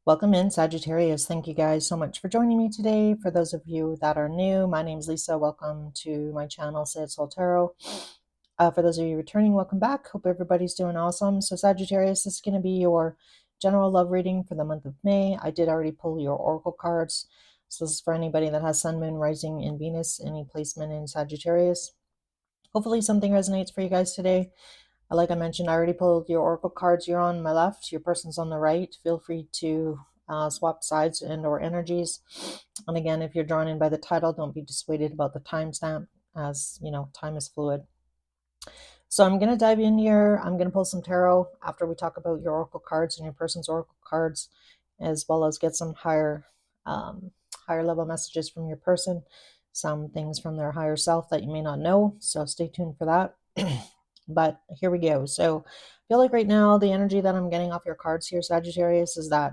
Welcome in, Sagittarius. Thank you guys so much for joining me today. For those of you that are new, my name is Lisa. Welcome to my channel, Say It Soul Tarot. For those of you returning, welcome back. Hope everybody's doing awesome. So, Sagittarius, this is going to be your general love reading for the month of May. I did already pull your oracle cards. So, this is for anybody that has Sun, Moon, Rising, and Venus, any placement in Sagittarius. Hopefully, something resonates for you guys today. Like I mentioned, I already pulled your oracle cards. You're on my left, your person's on the right. Feel free to swap sides and or energies. And again, if you're drawn in by the title, don't be dissuaded about the timestamp, as you know, time is fluid. So I'm going to dive in here. I'm going to pull some tarot after we talk about your oracle cards and your person's oracle cards, as well as get some higher level messages from your person, some things from their higher self that you may not know. So stay tuned for that. But here we go. So I feel like right now the energy that I'm getting off your cards here, Sagittarius, is that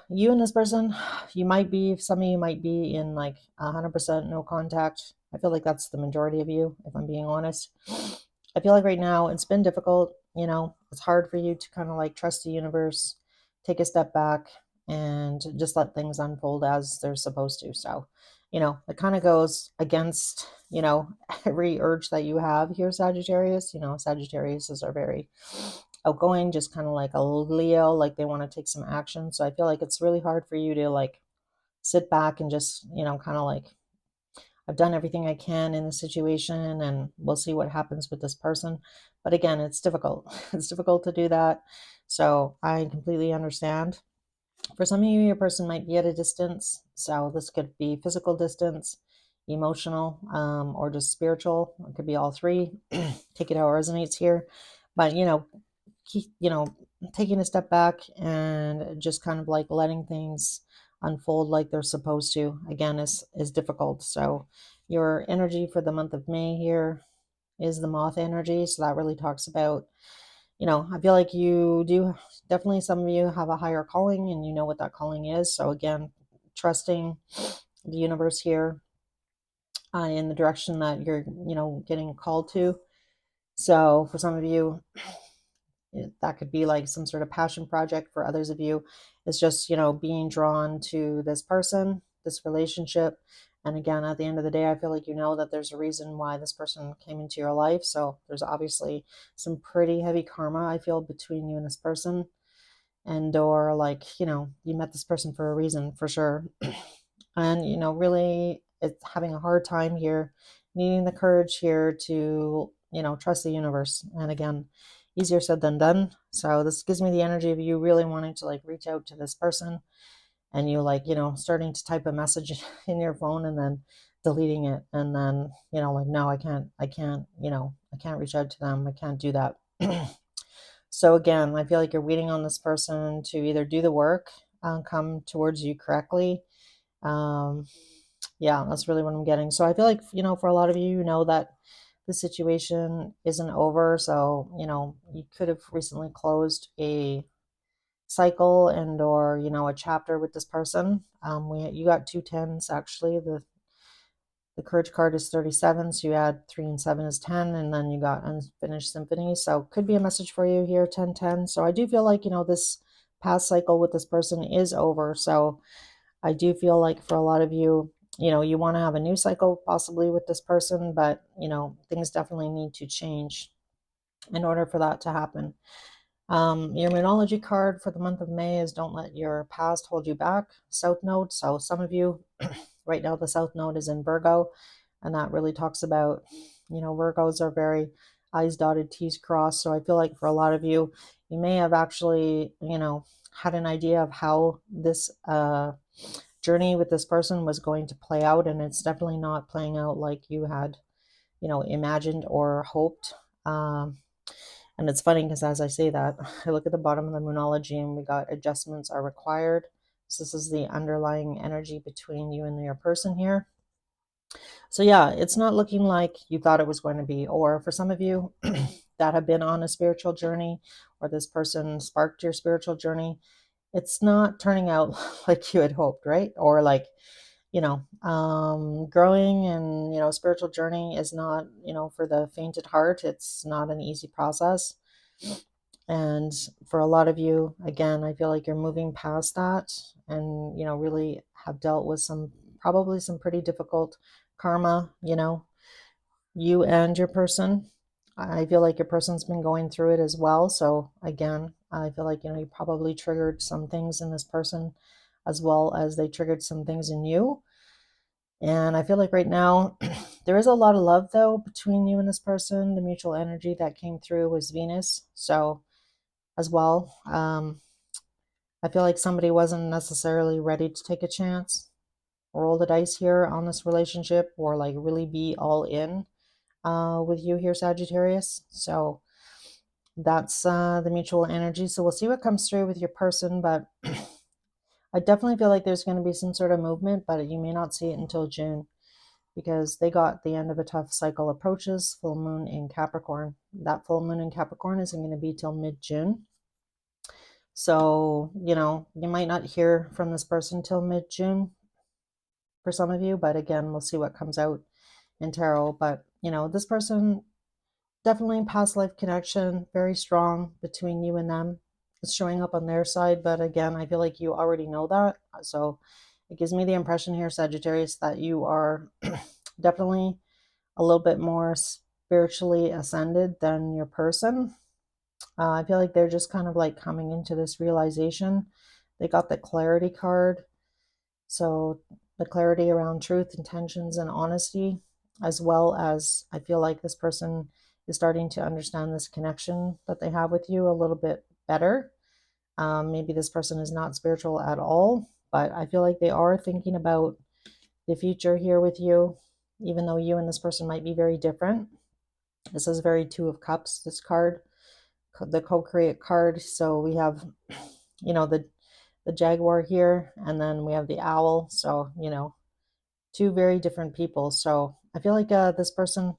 you and this person, some of you might be in like 100% no contact. I feel like that's the majority of you, if I'm being honest. I feel like right now it's been difficult. It's hard for you to kind of like trust the universe, take a step back, and just let things unfold as they're supposed to. So, it kind of goes against, every urge that you have here, Sagittarius. Sagittarius are very outgoing, just kind of like a Leo, like they want to take some action. So I feel like it's really hard for you to like sit back and just, kind of like, I've done everything I can in the situation and we'll see what happens with this person. But again, it's difficult. It's difficult to do that. So I completely understand. For some of you, your person might be at a distance. So this could be physical distance, emotional, or just spiritual. It could be all three. Take it how it resonates here. But, keep, taking a step back and just kind of like letting things unfold like they're supposed to, again, is difficult. So your energy for the month of May here is the moth energy. So that really talks about, I feel like you do definitely, some of you have a higher calling and you know what that calling is. So again, trusting the universe here in the direction that you're, getting called to. So for some of you, that could be like some sort of passion project. For others of you, it's just, being drawn to this person, this relationship. And again, at the end of the day, I feel like you know that there's a reason why this person came into your life. So there's obviously some pretty heavy karma, I feel, between you and this person. And or like, you met this person for a reason, for sure. And, really it's having a hard time here, needing the courage here to, trust the universe. And again, easier said than done. So this gives me the energy of you really wanting to like reach out to this person, and you like, starting to type a message in your phone and then deleting it. And then, like, no, I can't reach out to them. I can't do that. So again, I feel like you're waiting on this person to either do the work, come towards you correctly. Um, yeah, that's really what I'm getting. So I feel like, for a lot of you, you know that the situation isn't over. So, you could have recently closed a cycle and or, a chapter with this person. You got two tens actually. The courage card is 37, so you add 3 and 7 is 10, and then you got unfinished symphony. So could be a message for you here, 1010. So I do feel like, this past cycle with this person is over. So I do feel like for a lot of you, you want to have a new cycle possibly with this person, but, things definitely need to change in order for that to happen. Your Moonology card for the month of May is don't let your past hold you back, South Node. So some of you, right now the South Node is in Virgo, and that really talks about, Virgos are very I's dotted, T's crossed. So I feel like for a lot of you, you may have actually, had an idea of how this journey with this person was going to play out, and it's definitely not playing out like you had, imagined or hoped. And it's funny because as I say that, I look at the bottom of the Moonology and we got adjustments are required. So this is the underlying energy between you and your person here. So yeah, it's not looking like you thought it was going to be. Or for some of you that have been on a spiritual journey, or this person sparked your spiritual journey, it's not turning out like you had hoped, right? Or like, growing and, spiritual journey is not, for the faint at heart. It's not an easy process. And for a lot of you, again, I feel like you're moving past that and, really have dealt with probably some pretty difficult karma, you and your person. I feel like your person's been going through it as well. So again, I feel like, you probably triggered some things in this person as well as they triggered some things in you. And I feel like right now, there is a lot of love though between you and this person. The mutual energy that came through was Venus. So as well, I feel like somebody wasn't necessarily ready to take a chance, roll the dice here on this relationship, or like really be all in with you here, Sagittarius. So that's the mutual energy. So we'll see what comes through with your person, but I definitely feel like there's going to be some sort of movement, but you may not see it until June because they got the end of a tough cycle approaches, full moon in Capricorn. That full moon in Capricorn isn't going to be till mid-June. So, you might not hear from this person till mid-June for some of you, but again, we'll see what comes out in tarot. But, this person definitely past life connection, very strong between you and them. It's showing up on their side, but again, I feel like you already know that. So it gives me the impression here, Sagittarius, that you are definitely a little bit more spiritually ascended than your person. I feel like they're just kind of like coming into this realization. They got the clarity card. So the clarity around truth, intentions, and honesty, as well as I feel like this person is starting to understand this connection that they have with you a little bit better. Maybe this person is not spiritual at all, but I feel like they are thinking about the future here with you, even though you and this person might be very different. This is very Two of Cups, this card, the co-create card. So we have, the jaguar here, and then we have the owl. So, two very different people. So I feel like this person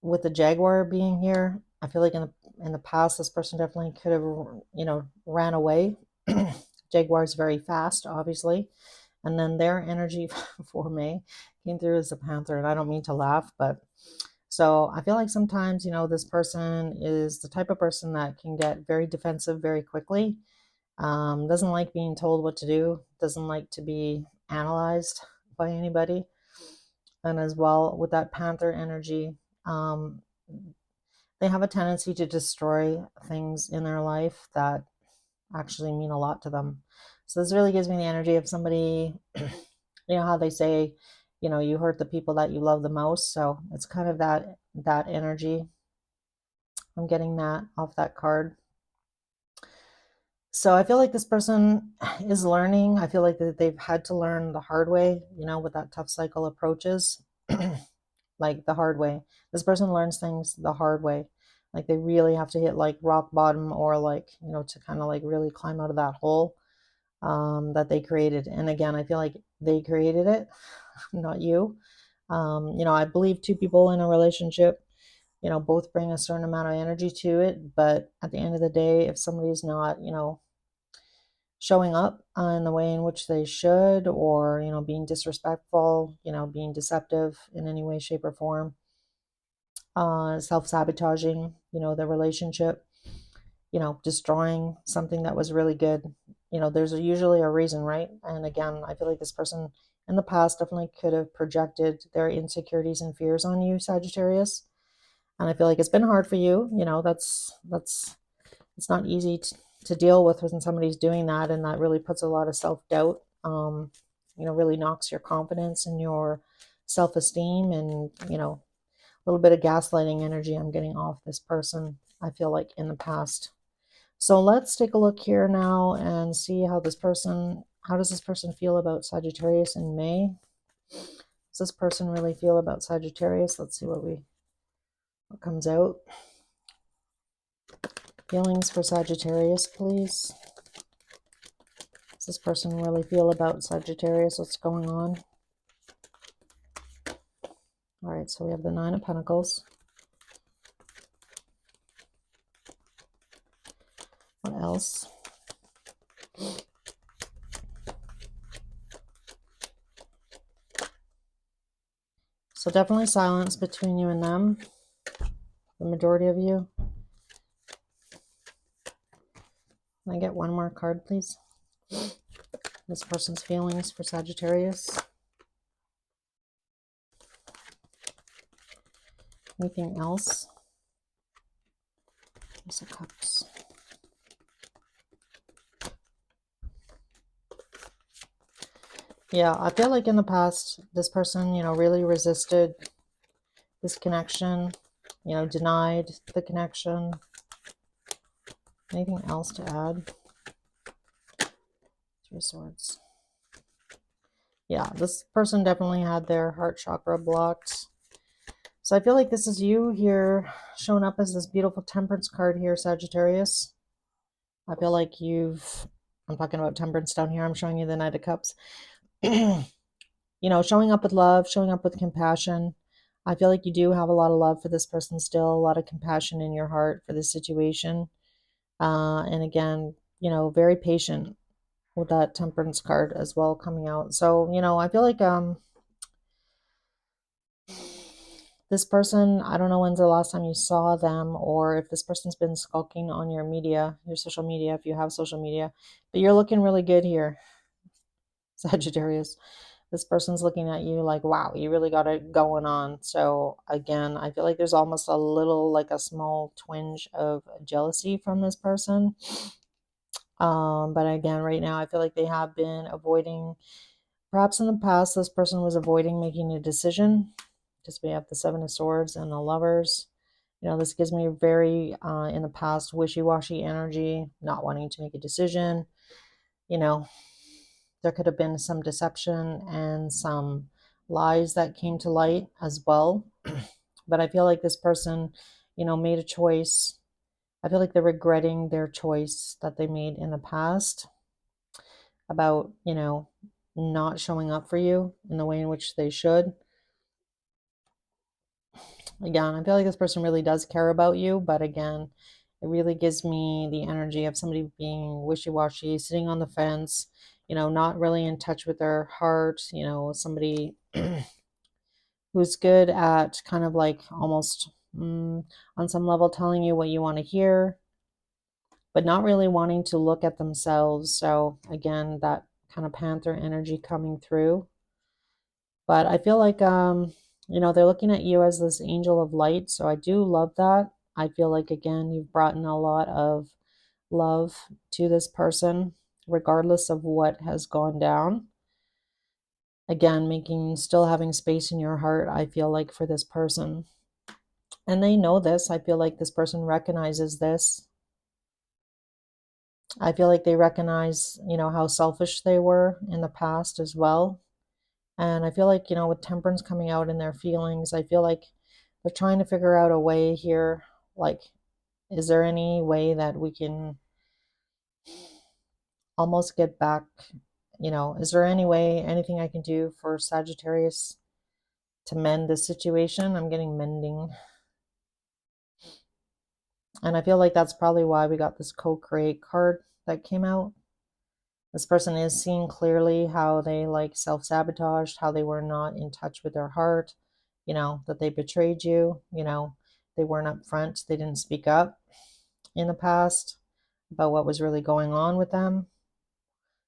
with the jaguar being here, I feel like in the past, this person definitely could have, ran away. Jaguar is very fast, obviously. And then their energy for May came through as a panther. And I don't mean to laugh, but so I feel like sometimes, this person is the type of person that can get very defensive very quickly. Doesn't like being told what to do, doesn't like to be analyzed by anybody. And as well with that panther energy, um, they have a tendency to destroy things in their life that actually mean a lot to them. So this really gives me the energy of somebody, how they say, you hurt the people that you love the most. So it's kind of that energy. I'm getting that off that card. So I feel like this person is learning. I feel like that they've had to learn the hard way, with that tough cycle approaches, like the hard way. This person learns things the hard way. Like they really have to hit like rock bottom or like, to kind of like really climb out of that hole that they created. And again, I feel like they created it, not you. I believe two people in a relationship, both bring a certain amount of energy to it. But at the end of the day, if somebody's not, showing up in the way in which they should, or being disrespectful, being deceptive in any way, shape, or form, self-sabotaging, the relationship, destroying something that was really good, there's usually a reason, right? And again, I feel like this person in the past definitely could have projected their insecurities and fears on you, Sagittarius. And I feel like it's been hard for you. That's it's not easy to deal with when somebody's doing that, and that really puts a lot of self-doubt, really knocks your confidence and your self-esteem, and a little bit of gaslighting energy I'm getting off this person, I feel like, in the past. So let's take a look here now and see how does this person feel about Sagittarius in May? Does this person really feel about Sagittarius? Let's see what comes out. Feelings for Sagittarius, please. Does this person really feel about Sagittarius? What's going on? All right, so we have the Nine of Pentacles. What else? So definitely silence between you and them, the majority of you. I get one more card, please? This person's feelings for Sagittarius. Anything else? Ace of Cups. Yeah, I feel like in the past, this person, really resisted this connection, denied the connection. Anything else to add? Three of Swords. Yeah, this person definitely had their heart chakra blocked. So I feel like this is you here showing up as this beautiful Temperance card here, Sagittarius. I feel like I'm talking about Temperance down here. I'm showing you the Knight of Cups. Showing up with love, showing up with compassion. I feel like you do have a lot of love for this person still, a lot of compassion in your heart for this situation. And again, very patient with that Temperance card as well coming out. So, I feel like this person, I don't know when's the last time you saw them, or if this person's been skulking on your media, your social media, if you have social media, but you're looking really good here, Sagittarius. This person's looking at you like, wow, you really got it going on. So again, I feel like there's almost a little, like a small twinge of jealousy from this person. But again, right now, I feel like they have been avoiding, perhaps in the past, this person was avoiding making a decision, because we have the Seven of Swords and the Lovers. This gives me very, in the past, wishy-washy energy, not wanting to make a decision. There could have been some deception and some lies that came to light as well. But I feel like this person, made a choice. I feel like they're regretting their choice that they made in the past about, not showing up for you in the way in which they should. Again, I feel like this person really does care about you, but again, it really gives me the energy of somebody being wishy-washy, sitting on the fence, not really in touch with their heart, somebody who's good at kind of like almost on some level telling you what you want to hear, but not really wanting to look at themselves. So again, that kind of Panther energy coming through. But I feel like, they're looking at you as this angel of light. So I do love that. I feel like, again, you've brought in a lot of love to this person, regardless of what has gone down. Again, still having space in your heart, I feel like, for this person. And they know this. I feel like this person recognizes this. I feel like they recognize, how selfish they were in the past as well. And I feel like, with Temperance coming out in their feelings, I feel like they're trying to figure out a way here. Like, is there any way that we can almost get back? Is there any way, anything I can do for Sagittarius to mend this situation? I'm getting mending. And I feel like that's probably why we got this co-create card that came out. This person is seeing clearly how they like self-sabotaged, how they were not in touch with their heart, that they betrayed you, they weren't upfront, they didn't speak up in the past about what was really going on with them.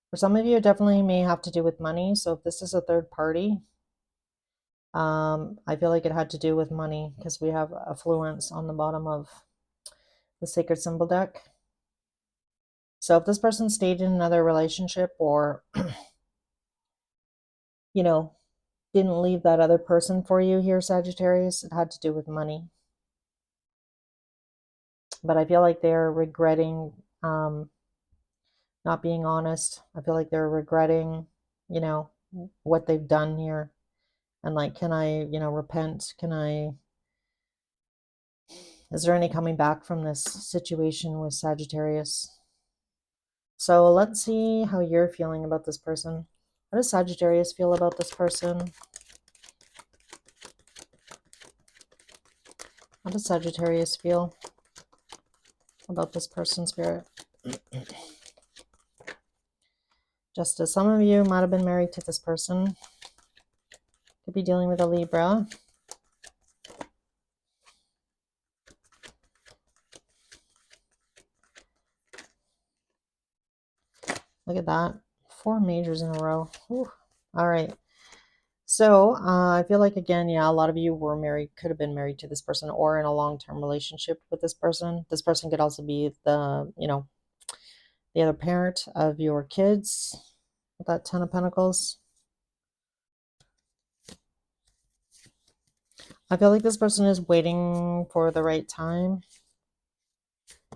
For some of you, it definitely may have to do with money. So if this is a third party, I feel like it had to do with money because we have affluence on the bottom of the Sacred Symbol deck. So if this person stayed in another relationship or, didn't leave that other person for you here, Sagittarius, it had to do with money. But I feel like they're regretting not being honest. I feel like they're regretting, what they've done here. And like, can I, repent? Is there any coming back from this situation with Sagittarius? So let's see how you're feeling about this person. How does Sagittarius feel about this person? How does Sagittarius feel about this person, Spirit? Just as some of you might have been married to this person. Could be dealing with a Libra. Look at that. 4 majors in a row. Whew. All right. So I feel like, again, yeah, a lot of you were married, could have been married to this person or in a long-term relationship with this person. This person could also be the, the other parent of your kids with that 10 of Pentacles. I feel like this person is waiting for the right time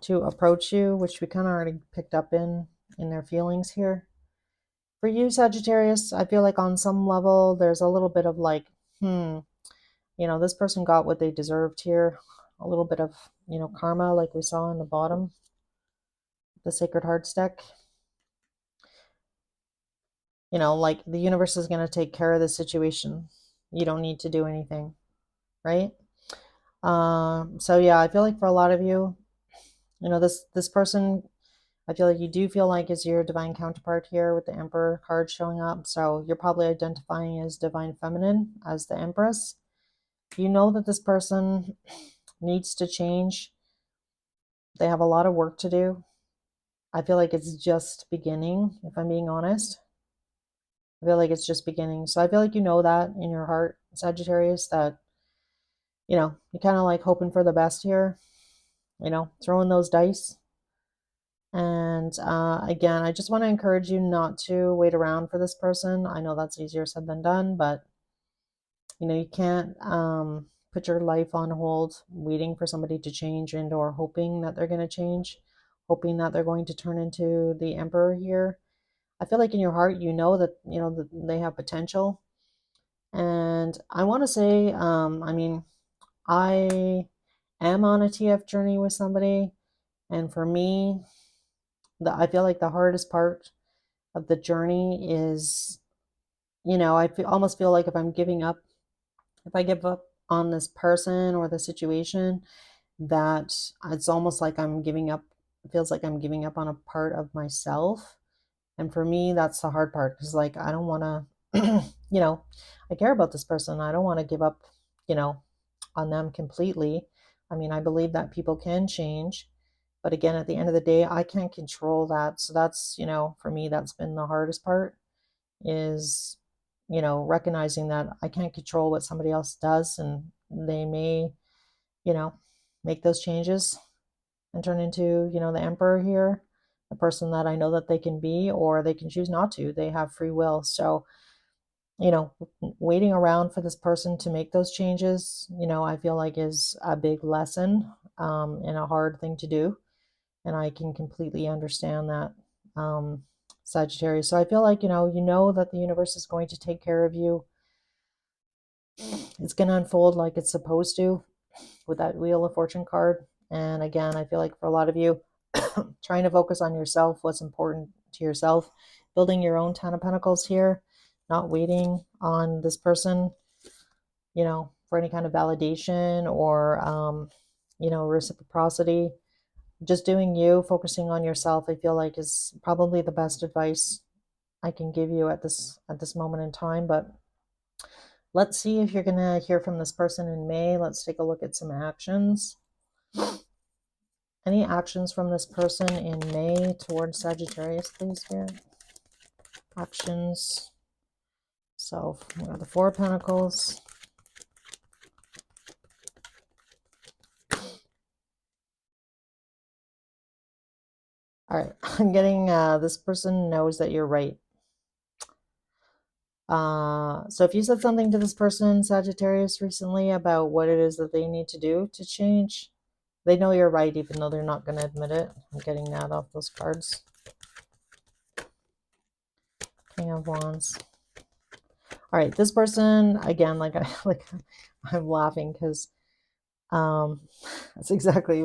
to approach you, which we kind of already picked up in their feelings here. For you, Sagittarius, I feel like on some level there's a little bit of like, this person got what they deserved here. A little bit of, karma, like we saw in the bottom, the Sacred Hearts deck. Like the universe is going to take care of the situation. You don't need to do anything, right? So yeah, I feel like for a lot of you, this person, I feel like you do feel like is your divine counterpart here with the Emperor card showing up. So you're probably identifying as divine feminine, as the Empress. You know that this person needs to change. They have a lot of work to do. I feel like it's just beginning, if I'm being honest. I feel like it's just beginning. So I feel like you know that in your heart, Sagittarius, that, you're kind of like hoping for the best here, throwing those dice. And again, I just want to encourage you not to wait around for this person. I know that's easier said than done, but you can't put your life on hold waiting for somebody to change and or hoping that they're going to change, hoping that they're going to turn into the Emperor here. I feel like in your heart, that, that they have potential. And I want to say, I am on a TF journey with somebody. And for me, I feel like the hardest part of the journey is, almost feel like if I'm giving up, if I give up on this person or the situation, that it's almost like I'm giving up, it feels like I'm giving up on a part of myself. And for me, that's the hard part because, like, I don't want to, I care about this person. I don't want to give up, on them completely. I mean, I believe that people can change. But again, at the end of the day, I can't control that. So that's, for me, that's been the hardest part is, recognizing that I can't control what somebody else does and they may, you know, make those changes and turn into, the emperor here, the person that I know that they can be, or they can choose not to. They have free will. So, waiting around for this person to make those changes, I feel like is a big lesson and a hard thing to do. And I can completely understand that, Sagittarius. So I feel like, that the universe is going to take care of you. It's going to unfold like it's supposed to with that Wheel of Fortune card. And again, I feel like for a lot of you, trying to focus on yourself, what's important to yourself, building your own 10 of Pentacles here, not waiting on this person, for any kind of validation or, reciprocity. Just doing you, focusing on yourself, I feel like is probably the best advice I can give you at this moment in time. But let's see if you're gonna hear from this person in May. Let's take a look at some actions. Any actions from this person in May towards Sagittarius, please, Spirit? Actions. So we have the Four of Pentacles. All right, I'm getting this person knows that you're right. So if you said something to this person, Sagittarius, recently about what it is that they need to do to change, they know you're right, even though they're not going to admit it. I'm getting that off those cards. King of Wands. All right, this person, again, I'm laughing because that's exactly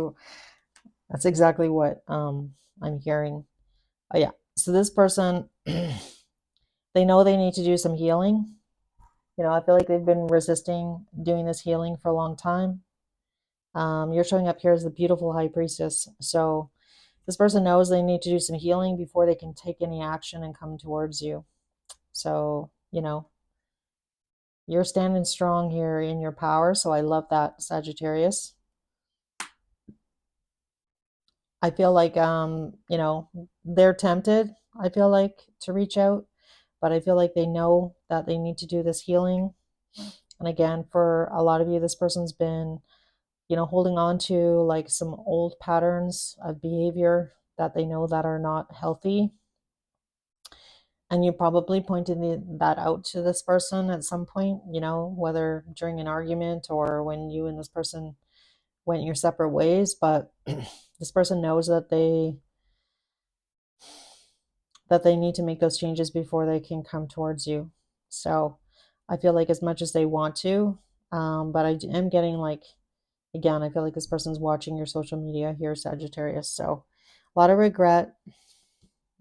what I'm hearing. Oh yeah. So this person, they know they need to do some healing. I feel like they've been resisting doing this healing for a long time. You're showing up here as the beautiful high priestess. So this person knows they need to do some healing before they can take any action and come towards you. So, you're standing strong here in your power. So I love that, Sagittarius. I feel like, they're tempted. I feel like, to reach out, but I feel like they know that they need to do this healing. And again, for a lot of you, this person's been, holding on to like some old patterns of behavior that they know that are not healthy. And you probably pointed that out to this person at some point, whether during an argument or when you and this person went your separate ways. But this person knows that they need to make those changes before they can come towards you. So I feel like as much as they want to, but I am getting like, again, I feel like this person's watching your social media here, Sagittarius. So a lot of regret.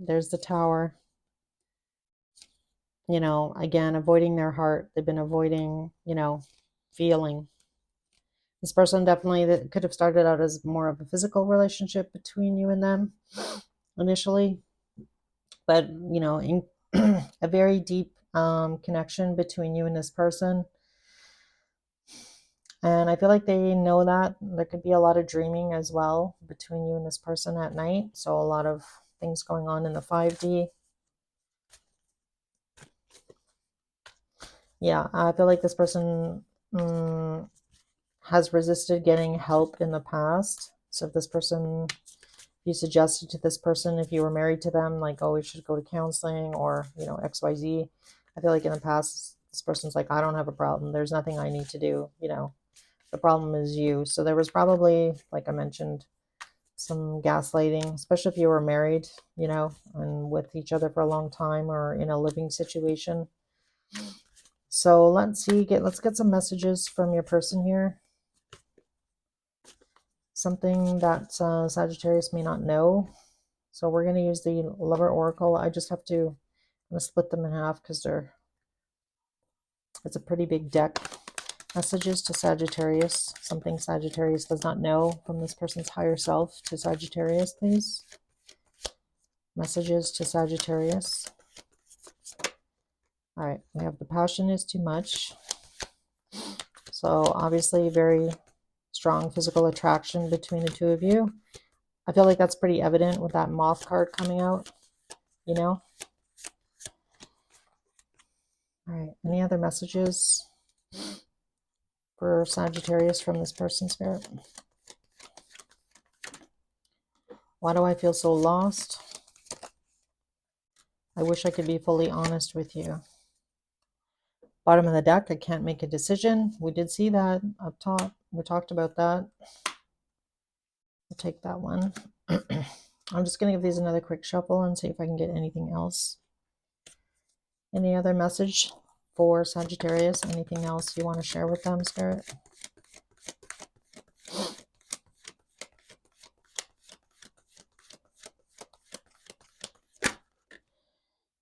There's the Tower. Again, avoiding their heart. They've been avoiding, feeling. This person definitely that could have started out as more of a physical relationship between you and them initially, but in a very deep connection between you and this person. And I feel like they know that there could be a lot of dreaming as well between you and this person at night. So a lot of things going on in the 5D. Yeah, I feel like this person has resisted getting help in the past. So if this person, you suggested to this person, if you were married to them, like, oh, we should go to counseling or, XYZ, I feel like in the past, this person's like, I don't have a problem. There's nothing I need to do. The problem is you. So there was probably, like I mentioned, some gaslighting, especially if you were married, and with each other for a long time or in a living situation. So let's get some messages from your person here. Something that Sagittarius may not know. So we're going to use the Lover Oracle. I just have to I'm gonna split them in half because it's a pretty big deck. Messages to Sagittarius. Something Sagittarius does not know from this person's higher self to Sagittarius, please. Messages to Sagittarius. All right, we have the passion is too much. So obviously very strong physical attraction between the two of you. I feel like that's pretty evident with that moth card coming out, All right, any other messages for Sagittarius from this person, Spirit? Why do I feel so lost? I wish I could be fully honest with you. Bottom of the deck, I can't make a decision. We did see that up top. We talked about that. I'll take that one. I'm just going to give these another quick shuffle and see if I can get anything else. Any other message for Sagittarius? Anything else you want to share with them, Spirit?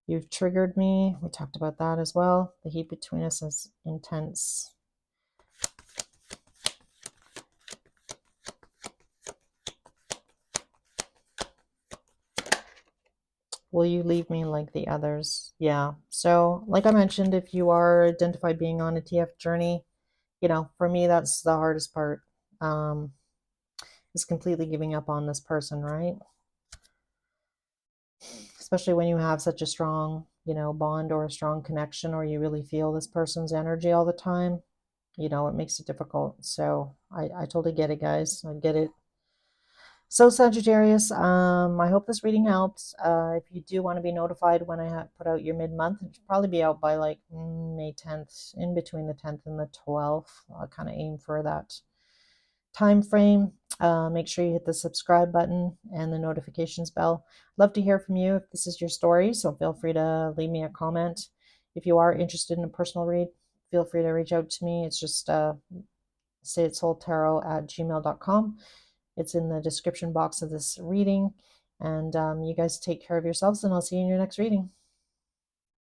You've triggered me. We talked about that as well. The heat between us is intense. Will you leave me like the others? Yeah. So, like I mentioned, if you are identified being on a TF journey, for me, that's the hardest part. Is completely giving up on this person, right? Especially when you have such a strong, bond or a strong connection, or you really feel this person's energy all the time, it makes it difficult. So I totally get it, guys. I get it. So Sagittarius, I hope this reading helps. If you do want to be notified when I put out your mid-month, it should probably be out by like May 10th, in between the 10th and the 12th. I'll kind of aim for that time frame. Make sure you hit the subscribe button and the notifications bell. Love to hear from you if this is your story, so feel free to leave me a comment. If you are interested in a personal read, feel free to reach out to me. It's just sayitsoultarot@gmail.com. It's in the description box of this reading. And you guys take care of yourselves, and I'll see you in your next reading.